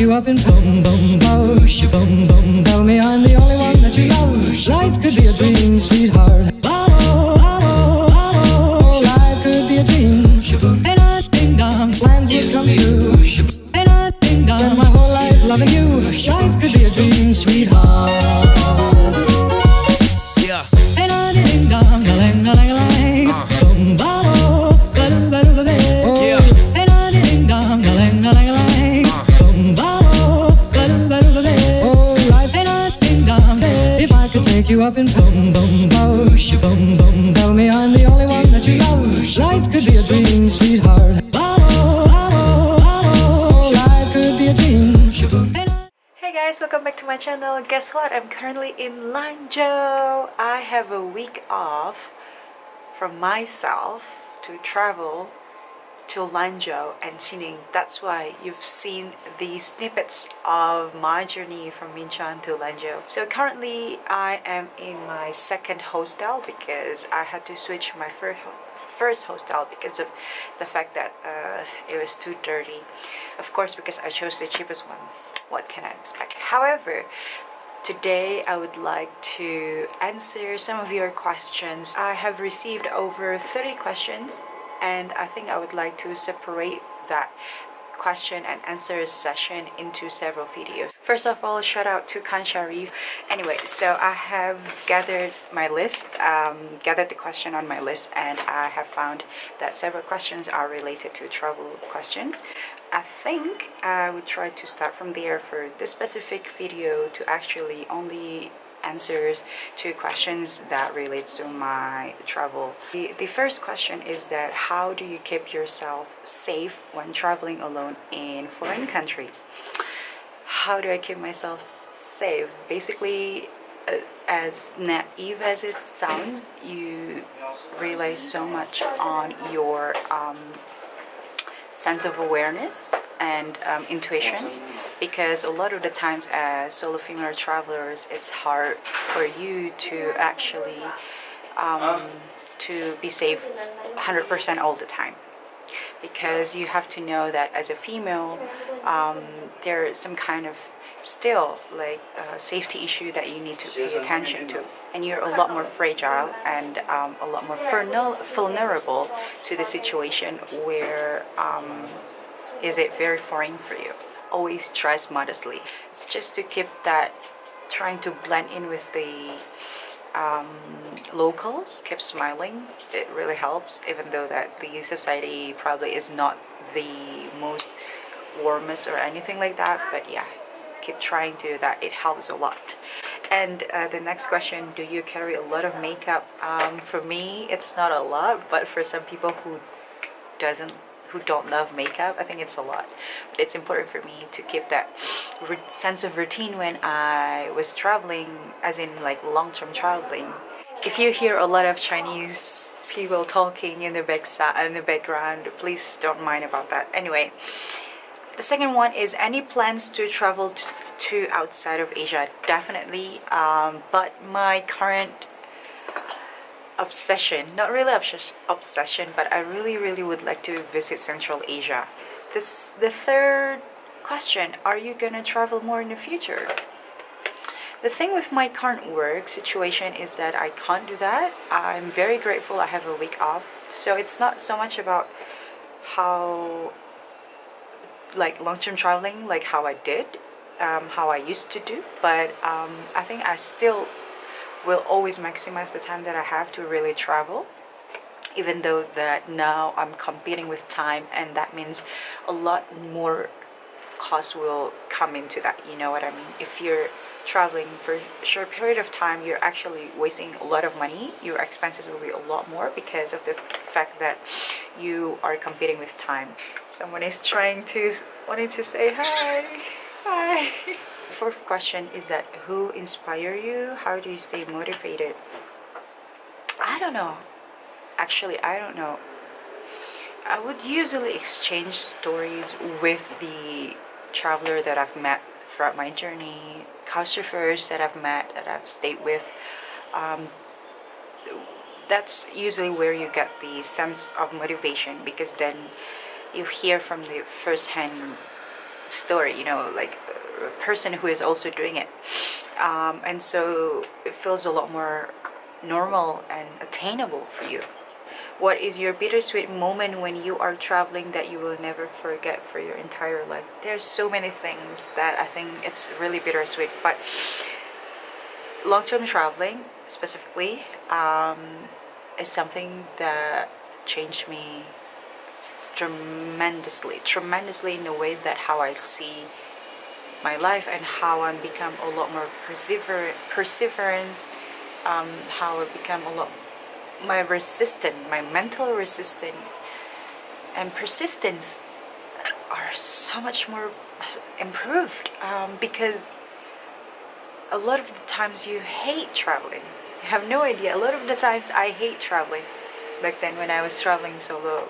you up and boom, boom, bosh, boom, boom. Tell me I'm the only one that you love. Life could be a dream, sweetheart. Oh, life could be a dream. And I ding dong, plans would come true. And I ding dong, spend my whole life loving you. Life could be a dream, sweetheart. Yeah. And I ding dong, lang, lang, lang, boom, boom, ba-dum, ba-dum, ba-dum. Yeah. And I ding dong, lang, lang, lang, boom, boom, ba-dum, ba-dum, ba-dum. Oh, life and I ding dong. If I could take you up and boom, boom, bosh, boom, boom. Tell me I'm the only one that you love. Life could be a dream, sweetheart. Life could be a dream. Hey guys, welcome back to my channel. Guess what? I'm currently in Lanzhou. I have a week off from myself to travel to Lanzhou and Xining. That's why you've seen the snippets of my journey from Minchuan to Lanzhou. So currently I am in my second hostel because I had to switch my first hostel because of the fact that it was too dirty. Of course, because I chose the cheapest one. What can I expect? However, today I would like to answer some of your questions. I have received over 30 questions and I think I would like to separate that question and answer session into several videos. First of all, shout out to Khan Sharif. Anyway, so I have gathered my list, gathered the question on my list, and I have found that several questions are related to travel questions. I think I would try to start from there for this specific video to actually only answers to questions that relates to my travel. The first question is that how do you keep yourself safe when traveling alone in foreign countries? How do I keep myself safe? Basically, as naive as it sounds, you rely so much on your sense of awareness and intuition, because a lot of the times as solo female travelers, it's hard for you to actually to be safe 100% all the time, because you have to know that as a female there is some kind of still like safety issue that you need to pay attention to, and you're a lot more fragile and a lot more vulnerable to the situation where is it very foreign for you. Always dress modestly. It's just to keep that, trying to blend in with the locals. Keep smiling. It really helps, even though that the society probably is not the most warmest or anything like that, but yeah, keep trying to do that. It helps a lot. And the next question, do you carry a lot of makeup? For me, it's not a lot, but for some people who don't love makeup, I think it's a lot. But it's important for me to keep that sense of routine when I was traveling, as in like long-term traveling. If you hear a lot of Chinese people talking in the background, please don't mind about that. Anyway, the second one is any plans to travel to outside of Asia? Definitely, but my current obsession, not really obsession, but I really would like to visit Central Asia. The third question, are you gonna travel more in the future? The thing with my current work situation is that I can't do that. I'm very grateful I have a week off, so it's not so much about how like long-term traveling, like how I did, how I used to do, but I think I still will always maximize the time that I have to really travel, even though that now I'm competing with time, and that means a lot more cost will come into that, you know what I mean? If you're traveling for a short period of time, you're actually wasting a lot of money. Your expenses will be a lot more because of the fact that you are competing with time. Someone is wanting to say hi. Fourth question is that who inspire you? How do you stay motivated? I don't know. Actually, I don't know. I would usually exchange stories with the traveler that I've met throughout my journey, couchsurfers that I've met, that I've stayed with. That's usually where you get the sense of motivation, because then you hear from the first-hand story, you know, like a person who is also doing it. And so it feels a lot more normal and attainable for you. What is your bittersweet moment when you are traveling that you will never forget for your entire life? There's so many things that I think it's really bittersweet, but long-term traveling specifically is something that changed me tremendously in the way that how I see my life and how I become a lot more perseverance, how I become a lot my mental resistance and persistence are so much more improved, because a lot of the times you hate traveling. You have no idea. A lot of the times I hate traveling. Back then when I was traveling solo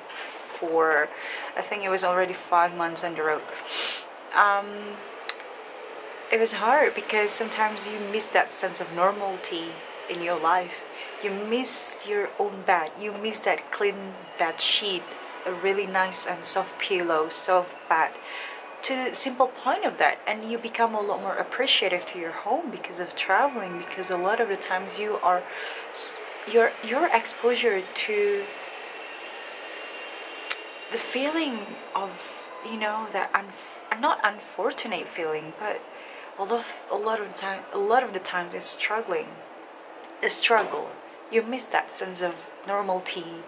for, I think it was already 5 months on the road. It was hard because sometimes you miss that sense of normality in your life. You miss your own bed. You miss that clean bed sheet, a really nice and soft pillow, soft bed. To the simple point of that, and you become a lot more appreciative to your home because of traveling. Because a lot of the times you are, your exposure to the feeling of, you know, that not unfortunate feeling, but a lot of the times is the struggle. You miss that sense of normality,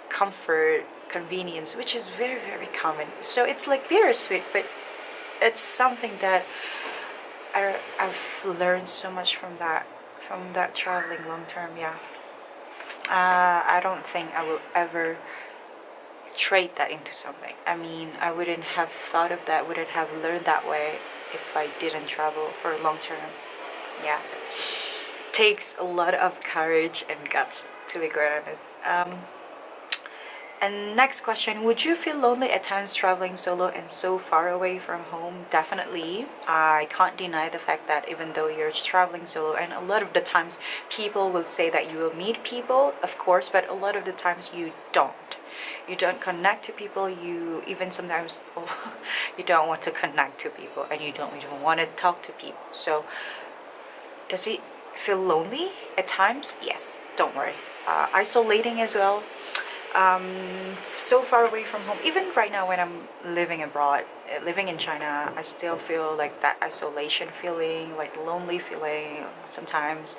comfort, convenience, which is very, very common. So it's like bittersweet, but it's something that I've learned so much from that traveling long term. Yeah, I don't think I will ever trade that into something. I mean, I wouldn't have thought of that, wouldn't have learned that way if I didn't travel for long term. Yeah, takes a lot of courage and guts, to be quite honest. And next question, would you feel lonely at times traveling solo and so far away from home? Definitely. I can't deny the fact that even though you're traveling solo, and a lot of the times people will say that you will meet people, of course, but a lot of the times you don't. You don't connect to people. You even sometimes you don't want to connect to people, and you don't even want to talk to people. So does it feel lonely at times? Yes, don't worry. Isolating as well. So far away from home. Even right now when I'm living abroad, living in China, I still feel like that isolation feeling, like lonely feeling sometimes.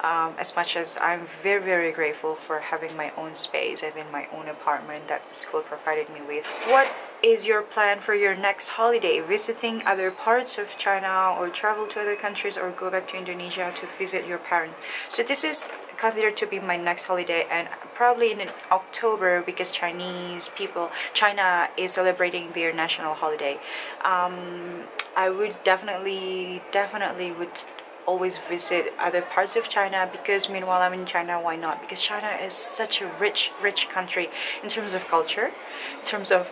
As much as I'm very, very grateful for having my own space, as in my own apartment that the school provided me with. What is your plan for your next holiday? Visiting other parts of China, or travel to other countries, or go back to Indonesia to visit your parents? So this is considered to be my next holiday, and probably in October, because China is celebrating their national holiday. I would definitely would always visit other parts of China, because meanwhile I'm in China, why not? Because China is such a rich country in terms of culture, in terms of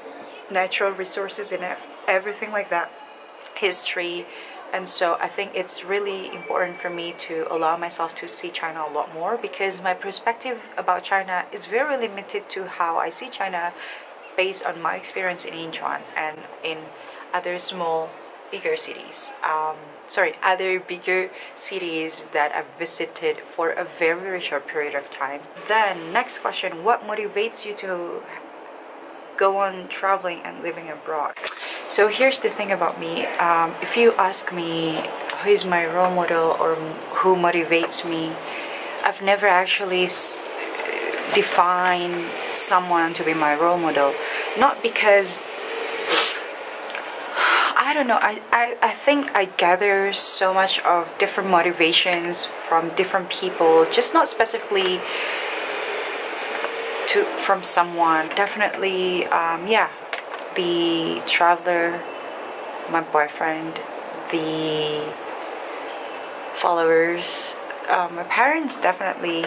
natural resources and everything like that, history. And so I think it's really important for me to allow myself to see China a lot more, because my perspective about China is very limited to how I see China based on my experience in Incheon and in other bigger cities. Other bigger cities that I've visited for a very, very short period of time. Then next question, what motivates you to go on traveling and living abroad? So here's the thing about me. If you ask me who is my role model or who motivates me, I've never actually defined someone to be my role model. Not because, I don't know, I think I gather so much of different motivations from different people, just not specifically from someone. Definitely, yeah, the traveler, my boyfriend, the followers, my parents definitely,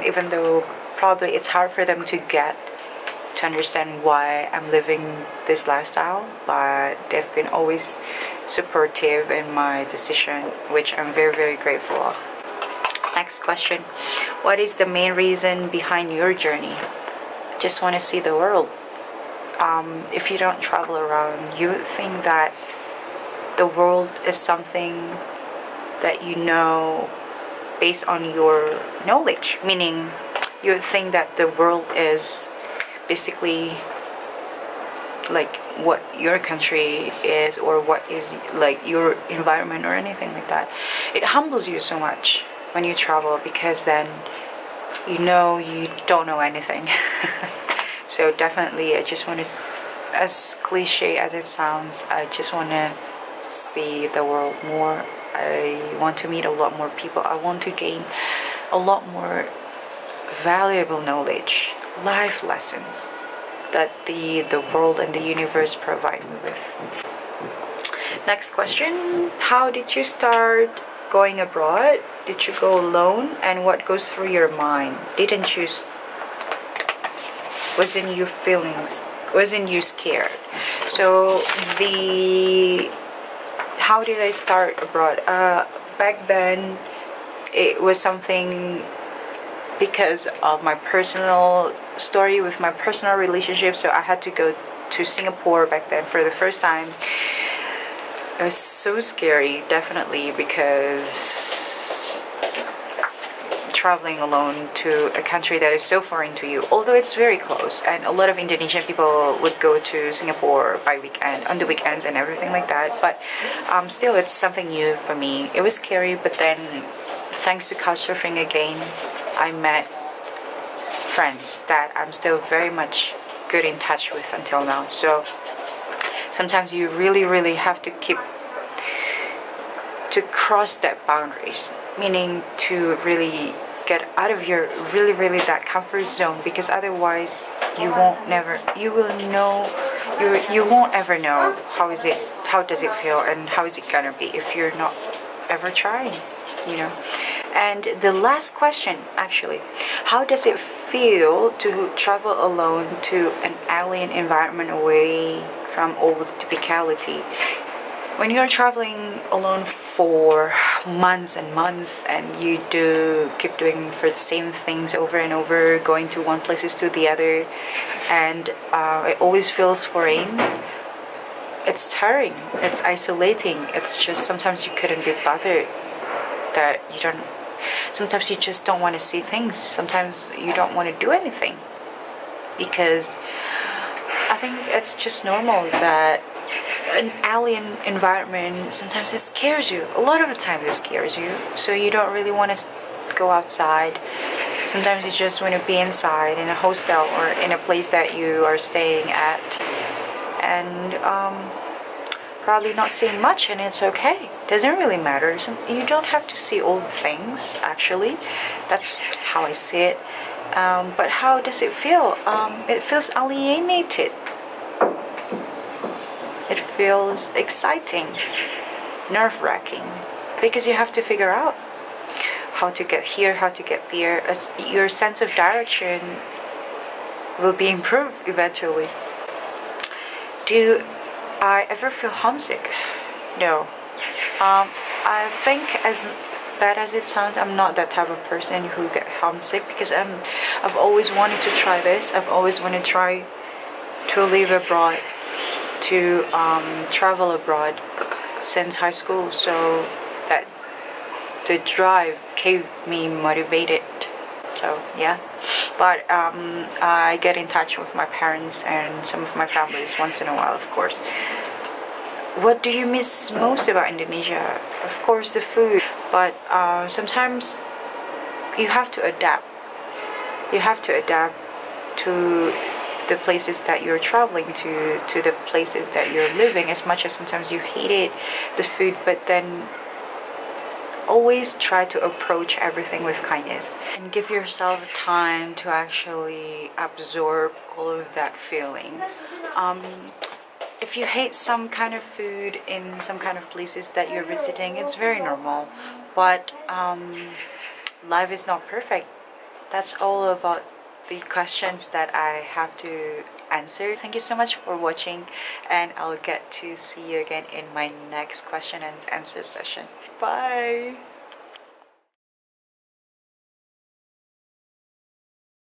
even though probably it's hard for them to understand why I'm living this lifestyle, but they've been always supportive in my decision, which I'm very, very grateful of. Next question, what is the main reason behind your journey? Just want to see the world. if you don't travel around, you would think that the world is something that you know based on your knowledge, meaning you would think that the world is basically like what your country is, or what is like your environment or anything like that. It humbles you so much when you travel, because then you know you don't know anything. So definitely I just want to, as cliche as it sounds, I just want to see the world more. I want to meet a lot more people. I want to gain a lot more valuable knowledge, life lessons that the world and the universe provide me with. Next question. How did you start going abroad? Did you go alone? And what goes through your mind? Didn't you, wasn't you feelings, wasn't you scared? So the how did I start abroad? Back then it was something because of my personal story with my personal relationship. So I had to go to Singapore back then for the first time. It was so scary, definitely, because traveling alone to a country that is so foreign to you, although it's very close, and a lot of Indonesian people would go to Singapore by weekend, on the weekends and everything like that, but still it's something new for me. It was scary, but then thanks to couchsurfing again, I met friends that I'm still very much good in touch with until now. So sometimes you really have to cross that boundaries, meaning to really get out of your really that comfort zone, because otherwise you won't ever know how does it feel and how is it gonna be if you're not ever trying, you know. And the last question, actually, how does it feel to travel alone to an alien environment away from old typicality? When you're traveling alone for months and months, and you keep doing for the same things over and over, going to one places to the other, and it always feels foreign. It's tiring, it's isolating, it's just sometimes you couldn't be bothered, that you don't, sometimes you just don't want to see things, sometimes you don't want to do anything, because I think it's just normal that an alien environment, sometimes it scares you. A lot of the time it scares you, so you don't really want to go outside. Sometimes you just want to be inside in a hostel or in a place that you are staying at, and probably not seeing much, and it's okay. Doesn't really matter. You don't have to see all the things, actually. That's how I see it. But how does it feel? It feels alienated. It feels exciting, nerve-wracking, because you have to figure out how to get here, how to get there. As your sense of direction will be improved eventually. Do I ever feel homesick? No. I think, as bad as it sounds, I'm not that type of person who get homesick, because I've always wanted to try this. I've always wanted to try to live abroad, to travel abroad since high school, so that the drive kept me motivated. So yeah, but I get in touch with my parents and some of my families once in a while, of course. What do you miss most about Indonesia? Of course the food, but sometimes you have to adapt. You have to adapt to the places that you're traveling to the places that you're living, as much as sometimes you hated the food, but then always try to approach everything with kindness and give yourself time to actually absorb all of that feeling. If you hate some kind of food in some kind of places that you're visiting, it's very normal, but life is not perfect. That's all about the questions that I have to answer. Thank you so much for watching, and I'll get to see you again in my next question and answer session. Bye!